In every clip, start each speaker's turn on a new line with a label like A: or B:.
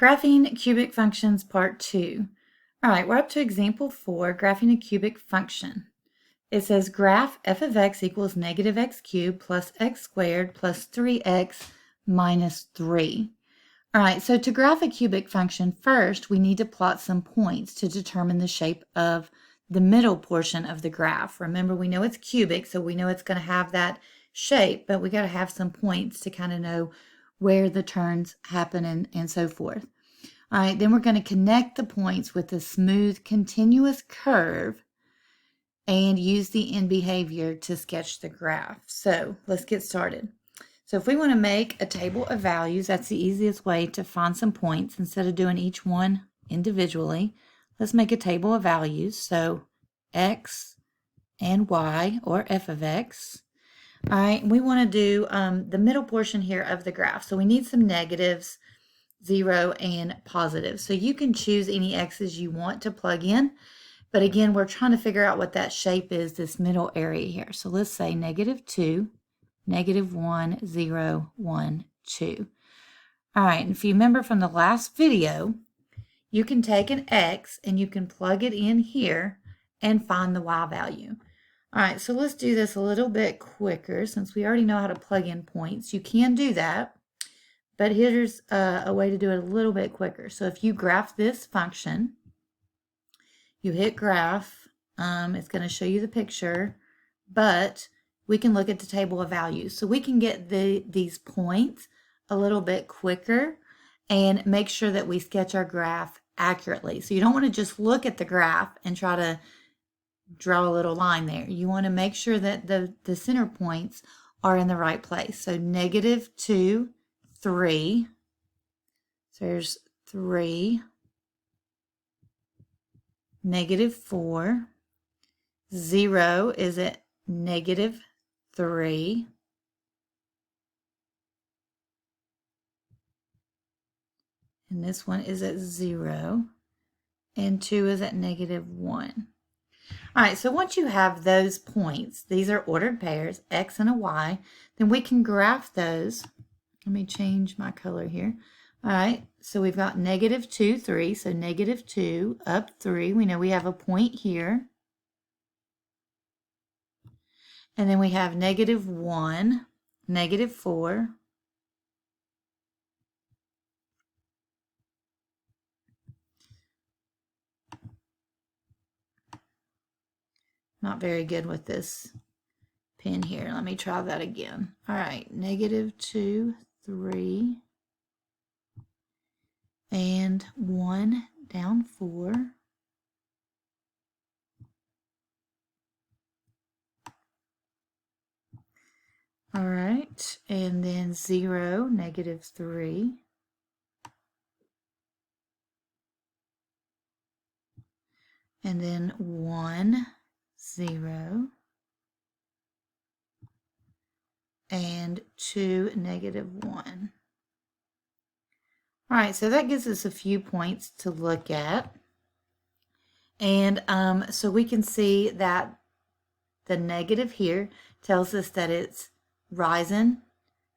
A: Graphing cubic functions part 2. All right, we're up to example 4, graphing a cubic function. It says graph f of x equals negative x cubed plus x squared plus 3x minus 3. All right, so to graph a cubic function, first we need to plot some points to determine the shape of the middle portion of the graph. Remember, we know it's cubic, so we know it's going to have that shape, but we got to have some points to kind of know where the turns happen and so forth. All right, then we're going to connect the points with a smooth, continuous curve and use the end behavior to sketch the graph. So let's get started. So if we want to make a table of values, that's the easiest way to find some points instead of doing each one individually. Let's make a table of values. So x and y, or f of x. All right, we want to do the middle portion here of the graph. So we need some negatives, 0 and positive. So you can choose any x's you want to plug in. But again, we're trying to figure out what that shape is, this middle area here. So let's say -2, -1, 0, 1, 2. All right, and if you remember from the last video, you can take an x and you can plug it in here and find the y value. All right, so let's do this a little bit quicker since we already know how to plug in points. You can do that, but here's a way to do it a little bit quicker. So if you graph this function, you hit graph, it's going to show you the picture, but we can look at the table of values. So we can get these points a little bit quicker and make sure that we sketch our graph accurately. So you don't want to just look at the graph and try to draw a little line there. You want to make sure that the center points are in the right place. So -2, 3. So there's 3. -4. 0 is at -3. And this one is at 0. And 2 is at -1. All right, so once you have those points, these are ordered pairs, x and a y, then we can graph those. Let me change my color here. All right, so we've got -2, 3, so -2 up 3. We know we have a point here. And then we have -1, -4. Not very good with this pen here. Let me try that again. All right, -2, 3. And 1 down 4. All right, and then 0, -3. And then 1, 0. And 2, -1. All right, so that gives us a few points to look at. And so we can see that the negative here tells us that it's rising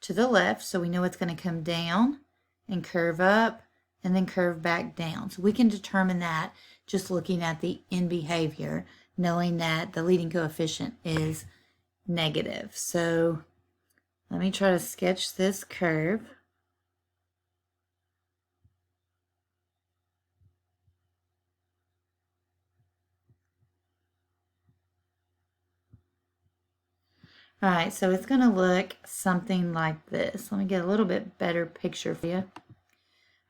A: to the left. So we know it's going to come down and curve up and then curve back down. So we can determine that just looking at the end behavior, knowing that the leading coefficient is negative. So let me try to sketch this curve. All right, so it's going to look something like this. Let me get a little bit better picture for you.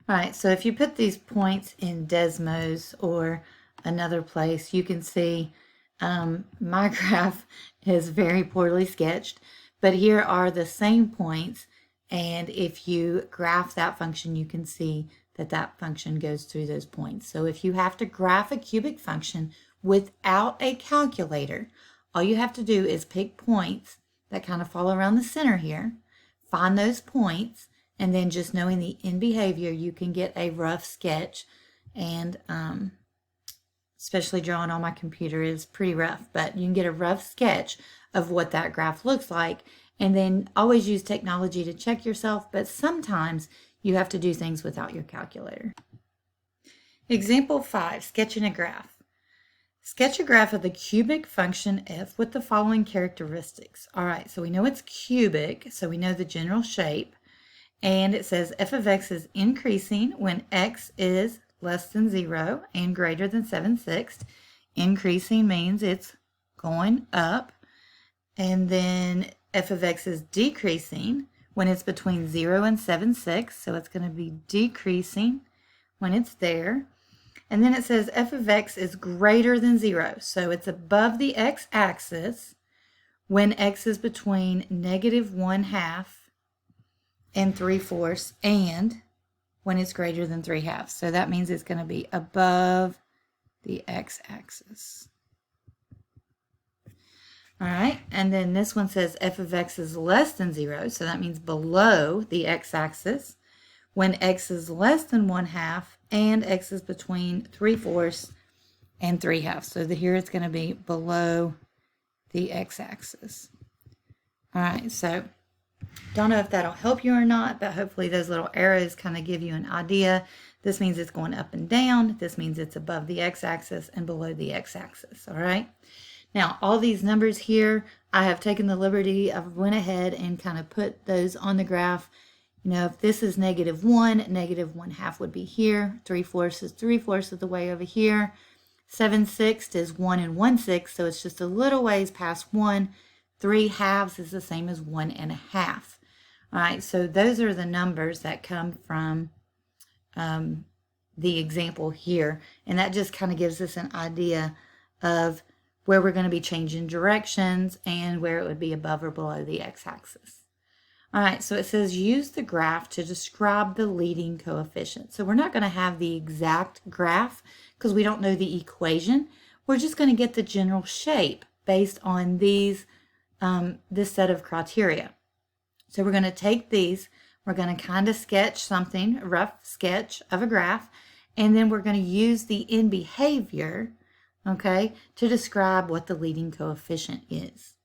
A: All right, so if you put these points in Desmos or another place, you can see my graph is very poorly sketched, but here are the same points, and if you graph that function, you can see that that function goes through those points. So if you have to graph a cubic function without a calculator, all you have to do is pick points that kind of fall around the center here, find those points, and then just knowing the end behavior, you can get a rough sketch. And especially drawing on my computer is pretty rough, but you can get a rough sketch of what that graph looks like. And then always use technology to check yourself, but sometimes you have to do things without your calculator. Example 5, sketching a graph. Sketch a graph of the cubic function f with the following characteristics. All right, so we know it's cubic, so we know the general shape. And it says f of x is increasing when x is less than 0 and greater than 7/6. Increasing means it's going up. And then f of x is decreasing when it's between 0 and 7/6. So it's going to be decreasing when it's there. And then it says f of x is greater than 0. So it's above the x-axis when x is between -1/2 and 3/4, and when it's greater than 3/2. So that means it's going to be above the x-axis. All right, and then this one says f of x is less than 0, so that means below the x-axis when x is less than 1/2 and x is between 3/4 and 3/2. So here it's going to be below the x-axis. All right, so don't know if that'll help you or not, but hopefully those little arrows kind of give you an idea. This means it's going up and down. This means it's above the x-axis and below the x-axis, all right? Now, all these numbers here, I have taken the liberty of went ahead and kind of put those on the graph. You know, if this is -1, -1/2 would be here. 3/4 is 3/4 of the way over here. 7/6 is 1 1/6, so it's just a little ways past 1. 3/2 is the same as 1 1/2. All right, so those are the numbers that come from the example here, and that just kind of gives us an idea of where we're going to be changing directions and where it would be above or below the x-axis. All right, so it says use the graph to describe the leading coefficient. So we're not going to have the exact graph because we don't know the equation. We're just going to get the general shape based on these this set of criteria. So we're going to take these, we're going to kind of sketch something, a rough sketch of a graph, and then we're going to use the in behavior, okay, to describe what the leading coefficient is.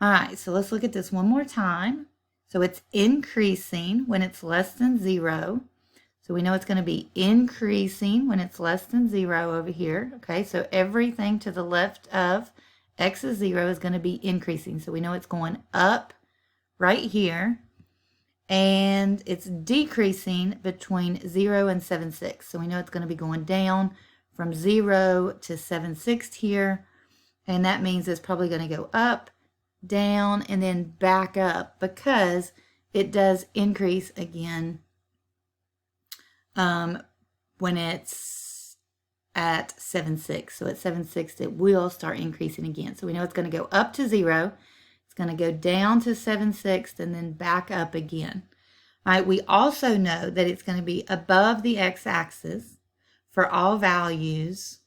A: All right, so let's look at this one more time. So it's increasing when it's less than 0. So we know it's going to be increasing when it's less than 0 over here. Okay, so everything to the left of x is 0 is going to be increasing. So we know it's going up right here. And it's decreasing between 0 and 7/6. So we know it's going to be going down from 0 to 7/6 here. And that means it's probably going to go up, down, and then back up because it does increase again when it's at 7/6. So at 7/6 it will start increasing again. So we know it's going to go up to 0, it's going to go down to 7/6, and then back up again. All right, we also know that it's going to be above the x-axis for all values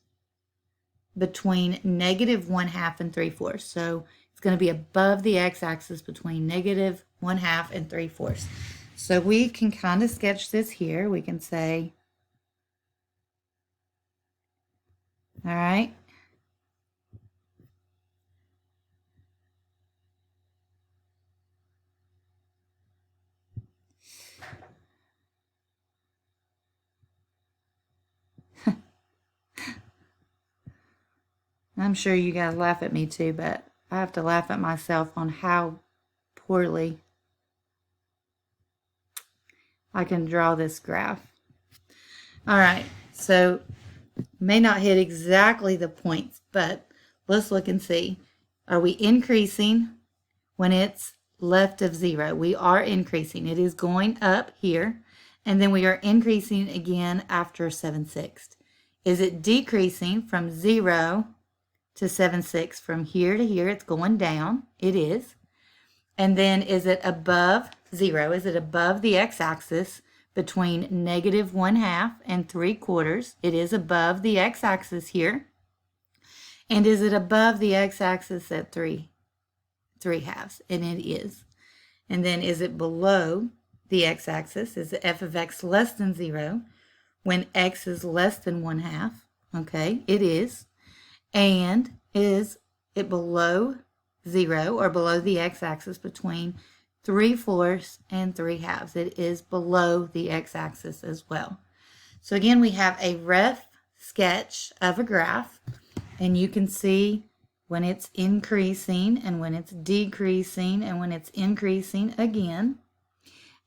A: between -1/2 and 3/4. So it's going to be above the x-axis between -1/2 and 3/4. So we can kind of sketch this here. We can say, all right, I'm sure you guys laugh at me too, but I have to laugh at myself on how poorly I can draw this graph. All right, so may not hit exactly the points, but let's look and see. Are we increasing when it's left of 0? We are increasing. It is going up here, and then we are increasing again after 7/6. Is it decreasing from 0 to 7/6? From here to here, it's going down. It is. And then is it above 0? Is it above the x-axis between -1/2 and 3/4? It is above the x-axis here. And is it above the x-axis at 3/2? And it is. And then is it below the x-axis? Is the f of x less than 0 when x is less than 1/2? Okay, it is. And is it below 0 or below the x-axis between 3/4 and 3/2. It is below the x-axis as well. So again, we have a rough sketch of a graph, and you can see when it's increasing and when it's decreasing and when it's increasing again.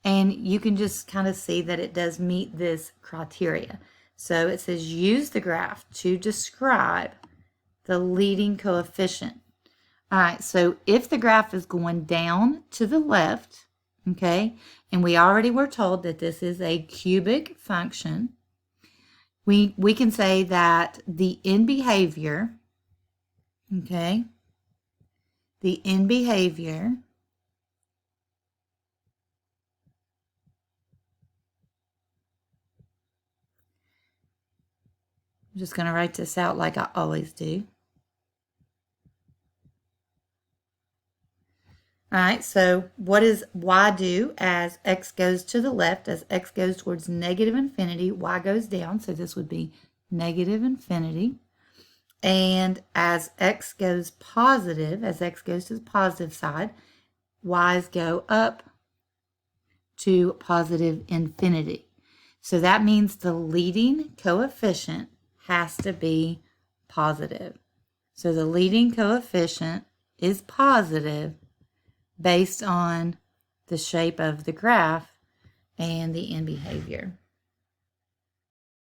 A: And you can just kind of see that it does meet this criteria. So it says use the graph to describe the leading coefficient. All right, so if the graph is going down to the left, okay, and we already were told that this is a cubic function, we can say that the end behavior, okay, the end behavior I'm just going to write this out like I always do. All right, so what does y do as x goes to the left? As x goes towards negative infinity, y goes down. So this would be negative infinity. And as x goes positive, as x goes to the positive side, y's go up to positive infinity. So that means the leading coefficient has to be positive. So the leading coefficient is positive based on the shape of the graph and the end behavior.